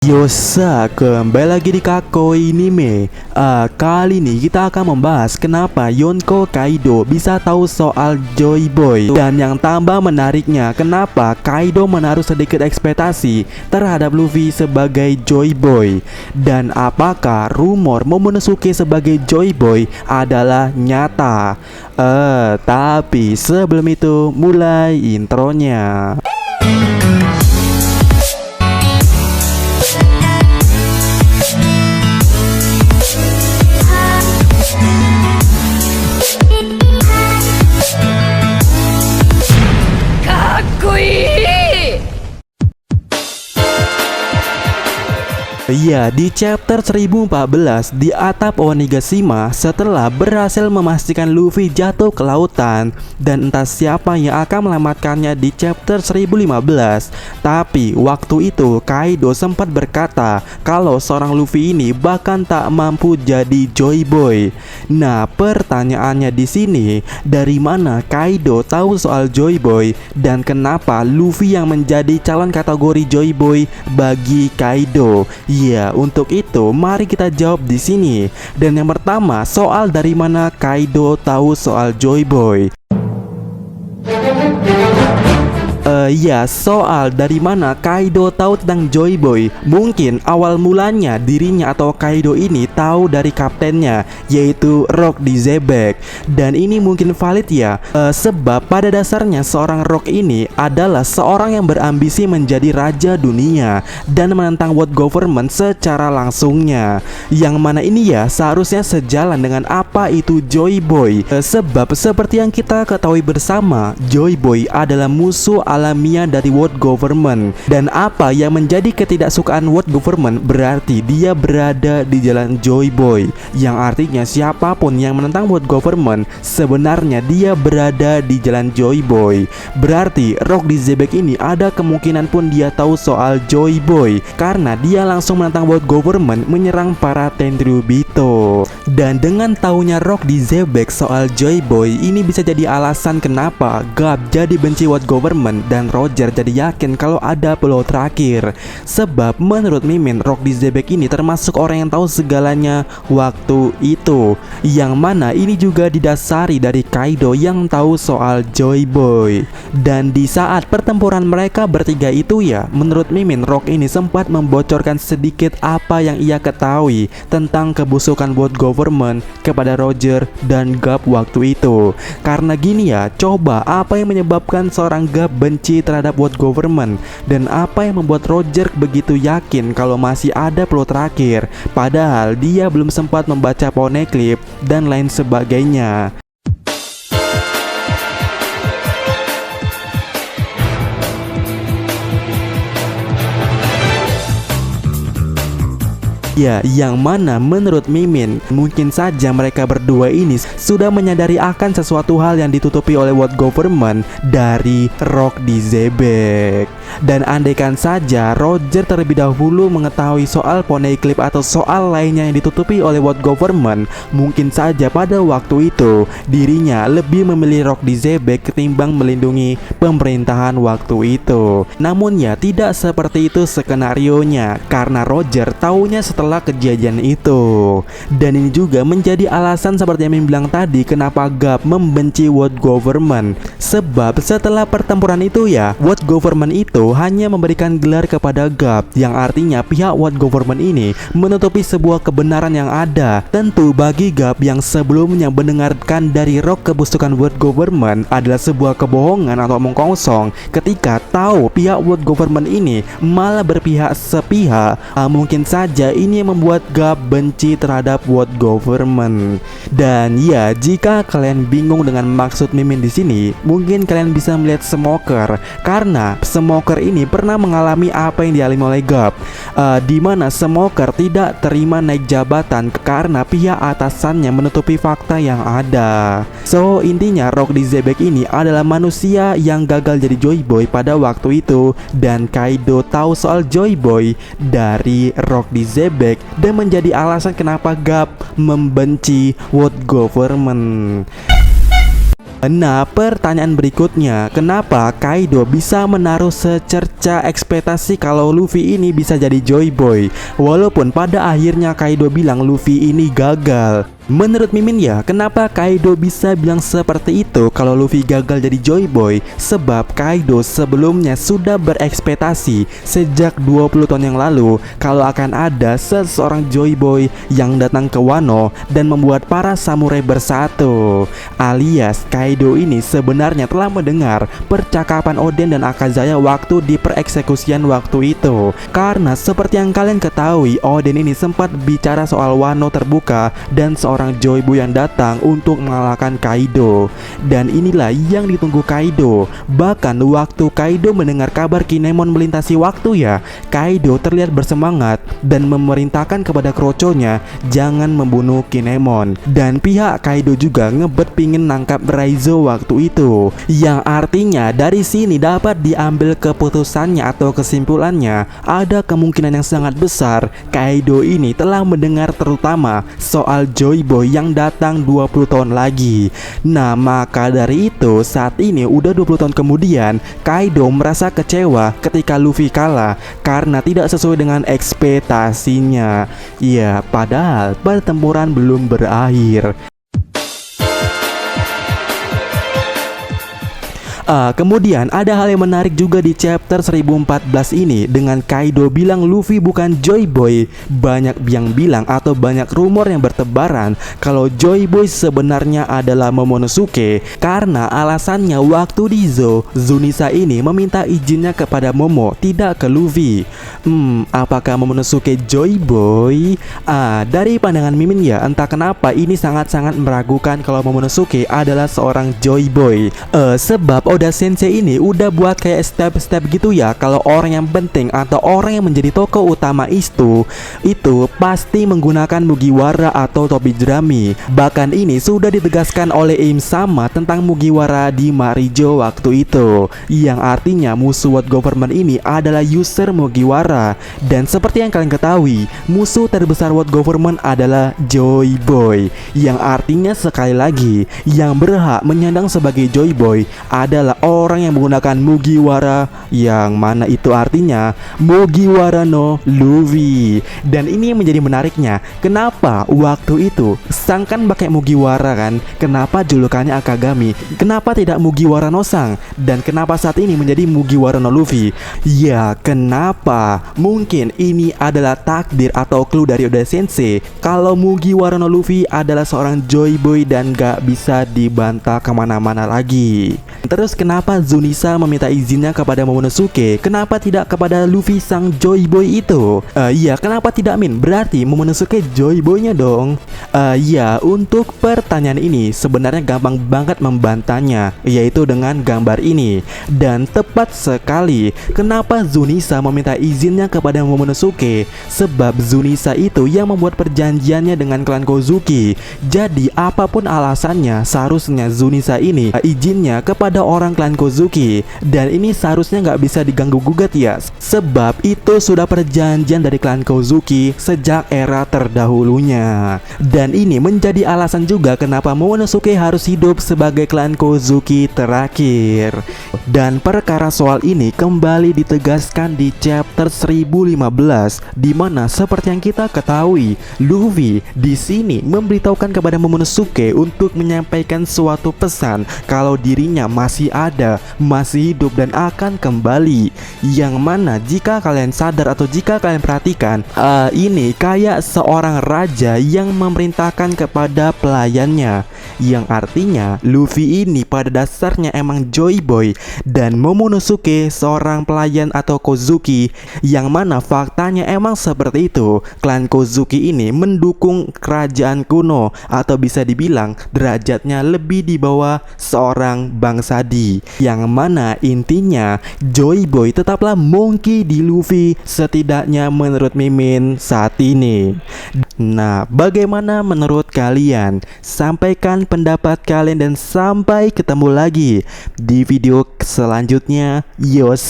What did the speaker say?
Yosa, kembali lagi di Kakoi Anime. Kali ini kita akan membahas kenapa Yonko Kaido bisa tahu soal Joy Boy. Dan yang tambah menariknya, kenapa Kaido menaruh sedikit ekspektasi terhadap Luffy sebagai Joy Boy. Dan apakah rumor Momonosuke sebagai Joy Boy adalah nyata? Tapi sebelum itu mulai intronya. Iya, di chapter 1014 di atap Onigashima, setelah berhasil memastikan Luffy jatuh ke lautan dan entah siapa yang akan melamatkannya di chapter 1015. Tapi waktu itu Kaido sempat berkata kalau seorang Luffy ini bahkan tak mampu jadi Joy Boy. Nah, pertanyaannya di sini, dari mana Kaido tahu soal Joy Boy dan kenapa Luffy yang menjadi calon kategori Joy Boy bagi Kaido? Iya, untuk itu mari kita jawab di sini. Dan yang pertama, soal dari mana Kaido tahu soal Joy Boy. Ya, soal dari mana Kaido tahu tentang Joy Boy. Mungkin awal mulanya dirinya atau Kaido ini tahu dari kaptennya, yaitu Rock di Zebek. Dan ini mungkin valid ya, sebab pada dasarnya seorang Rock ini adalah seorang yang berambisi menjadi raja dunia dan menentang world government secara langsungnya. Yang mana ini ya seharusnya sejalan dengan apa itu Joy Boy. Sebab seperti yang kita ketahui bersama, Joy Boy adalah musuh alamiah dari world government. Dan apa yang menjadi ketidaksukaan world government berarti dia berada di jalan Joy Boy, yang artinya siapapun yang menentang world government sebenarnya dia berada di jalan Joy Boy. Berarti Rock di Zebek ini ada kemungkinan pun dia tahu soal Joy Boy karena dia langsung menentang world government menyerang para Tenryubito. Dan dengan tahunya Rock di Zebek soal Joy Boy, ini bisa jadi alasan kenapa Garp jadi benci world government dan Roger jadi yakin kalau ada pulau terakhir. Sebab menurut Mimin, Rock di Zebek ini termasuk orang yang tahu segalanya waktu itu, yang mana ini juga didasari dari Kaido yang tahu soal Joy Boy. Dan di saat pertempuran mereka bertiga itu ya, menurut Mimin, Rock ini sempat membocorkan sedikit apa yang ia ketahui tentang kebusukan world government kepada Roger dan Garp waktu itu. Karena gini ya, coba apa yang menyebabkan seorang Garp benci terhadap world government, dan apa yang membuat Roger begitu yakin kalau masih ada pulau terakhir padahal dia belum sempat membaca Poneglyph dan lain sebagainya. Ya, yang mana menurut Mimin, mungkin saja mereka berdua ini sudah menyadari akan sesuatu hal yang ditutupi oleh world government dari Rock di Zebek. Dan andaikan saja Roger terlebih dahulu mengetahui soal Poneglyph atau soal lainnya yang ditutupi oleh world government, mungkin saja pada waktu itu dirinya lebih memilih Rock di Zebek ketimbang melindungi pemerintahan waktu itu. Namun ya tidak seperti itu skenarionya, karena Roger taunya setelah kejadian itu. Dan ini juga menjadi alasan seperti yang bilang tadi kenapa Garp membenci world government. Sebab setelah pertempuran itu ya, world government itu hanya memberikan gelar kepada Garp, yang artinya pihak world government ini menutupi sebuah kebenaran yang ada. Tentu bagi Garp yang sebelumnya mendengarkan dari Rock kebusukan world government adalah sebuah kebohongan atau omong kosong, ketika tahu pihak world government ini malah berpihak sepihak, mungkin saja ini yang membuat Garp benci terhadap world government. Dan ya, jika kalian bingung dengan maksud Mimin di sini, mungkin kalian bisa melihat Smoker, karena Smoker ini pernah mengalami apa yang dialami oleh Garp, di mana Smoker tidak terima naik jabatan karena pihak atasannya menutupi fakta yang ada. So intinya Rock di Zebek ini adalah manusia yang gagal jadi Joy Boy pada waktu itu, dan Kaido tahu soal Joy Boy dari Rock di Zebek dan menjadi alasan kenapa Garp membenci world government. Nah, pertanyaan berikutnya, kenapa Kaido bisa menaruh secerca ekspektasi kalau Luffy ini bisa jadi Joy Boy, walaupun pada akhirnya Kaido bilang Luffy ini gagal? Menurut Mimin ya, kenapa Kaido bisa bilang seperti itu kalau Luffy gagal jadi Joy Boy? Sebab Kaido sebelumnya sudah berekspektasi sejak 20 tahun yang lalu kalau akan ada seseorang Joy Boy yang datang ke Wano dan membuat para samurai bersatu. Alias Kaido ini sebenarnya telah mendengar percakapan Oden dan Akazaya waktu di pereksekusian waktu itu. Karena seperti yang kalian ketahui, Oden ini sempat bicara soal Wano terbuka dan seorang Joy Boy yang datang untuk mengalahkan Kaido. Dan inilah yang ditunggu Kaido. Bahkan waktu Kaido mendengar kabar Kinemon melintasi waktu ya, Kaido terlihat bersemangat dan memerintahkan kepada kroconya jangan membunuh Kinemon. Dan pihak Kaido juga ngebet pingin nangkap Raizo waktu itu. Yang artinya dari sini dapat diambil keputusannya atau kesimpulannya, ada kemungkinan yang sangat besar Kaido ini telah mendengar terutama soal Joy Boy yang datang 20 tahun lagi. Nah, maka dari itu saat ini udah 20 tahun kemudian, Kaido merasa kecewa ketika Luffy kalah karena tidak sesuai dengan ekspektasinya. Ya, padahal pertempuran belum berakhir. Kemudian ada hal yang menarik juga di chapter 1014 ini dengan Kaido bilang Luffy bukan Joy Boy. Banyak yang bilang atau banyak rumor yang bertebaran kalau Joy Boy sebenarnya adalah Momonosuke. Karena alasannya waktu di Zunisa ini meminta izinnya kepada Momo, tidak ke Luffy. Apakah Momonosuke Joy Boy? Dari pandangan Mimin ya, entah kenapa ini sangat-sangat meragukan kalau Momonosuke adalah seorang Joy Boy. Sebab Oda Sensei ini udah buat kayak step-step gitu ya, kalau orang yang penting atau orang yang menjadi tokoh utama itu pasti menggunakan Mugiwara atau topi jerami. Bahkan ini sudah ditegaskan oleh Im Sama tentang Mugiwara di Marijo waktu itu, yang artinya musuh World Government ini adalah user Mugiwara. Dan seperti yang kalian ketahui, musuh terbesar World Government adalah Joy Boy, yang artinya sekali lagi yang berhak menyandang sebagai Joy Boy adalah orang yang menggunakan Mugiwara, yang mana itu artinya Mugiwara no Luffy. Dan ini yang menjadi menariknya, kenapa waktu itu Sang kan pakai Mugiwara kan, kenapa julukannya Akagami, kenapa tidak Mugiwara no Sang, dan kenapa saat ini menjadi Mugiwara no Luffy? Ya, kenapa? Mungkin ini adalah takdir atau clue dari Oda Sensei kalau Mugiwara no Luffy adalah seorang Joy Boy dan gak bisa dibantah kemana-mana lagi. Terus kenapa Zunisa meminta izinnya kepada Momonosuke? Kenapa tidak kepada Luffy sang Joy Boy itu? Iya, kenapa tidak Min? Berarti Momonosuke Joy Boy-nya dong. Ya, untuk pertanyaan ini sebenarnya gampang banget membantahnya, yaitu dengan gambar ini. Dan tepat sekali, kenapa Zunisa meminta izinnya kepada Momonosuke? Sebab Zunisa itu yang membuat perjanjiannya dengan klan Kozuki. Jadi apapun alasannya, seharusnya Zunisa ini izinnya kepada orang klan Kozuki. Dan ini seharusnya nggak bisa diganggu gugat ya, sebab itu sudah perjanjian dari klan Kozuki sejak era terdahulunya. Dan ini menjadi alasan juga kenapa Momonosuke harus hidup sebagai klan Kozuki terakhir. Dan perkara soal ini kembali ditegaskan di chapter 1015, di mana seperti yang kita ketahui, Luffy di sini memberitahukan kepada Momonosuke untuk menyampaikan suatu pesan kalau dirinya masih ada, masih hidup dan akan kembali. Yang mana jika kalian sadar atau jika kalian perhatikan, ini kayak seorang raja yang memerintahkan kepada pelayannya, yang artinya Luffy ini pada dasarnya emang Joy Boy dan Momonosuke seorang pelayan atau Kozuki, yang mana faktanya emang seperti itu. Klan Kozuki ini mendukung kerajaan kuno atau bisa dibilang derajatnya lebih di bawah seorang Bang Sadi, yang mana intinya Joy Boy tetaplah monkey di Luffy, setidaknya menurut Mimin saat ini. Nah, bagaimana menurut kalian? Sampaikan pendapat kalian dan sampai ketemu lagi di video selanjutnya. Yos.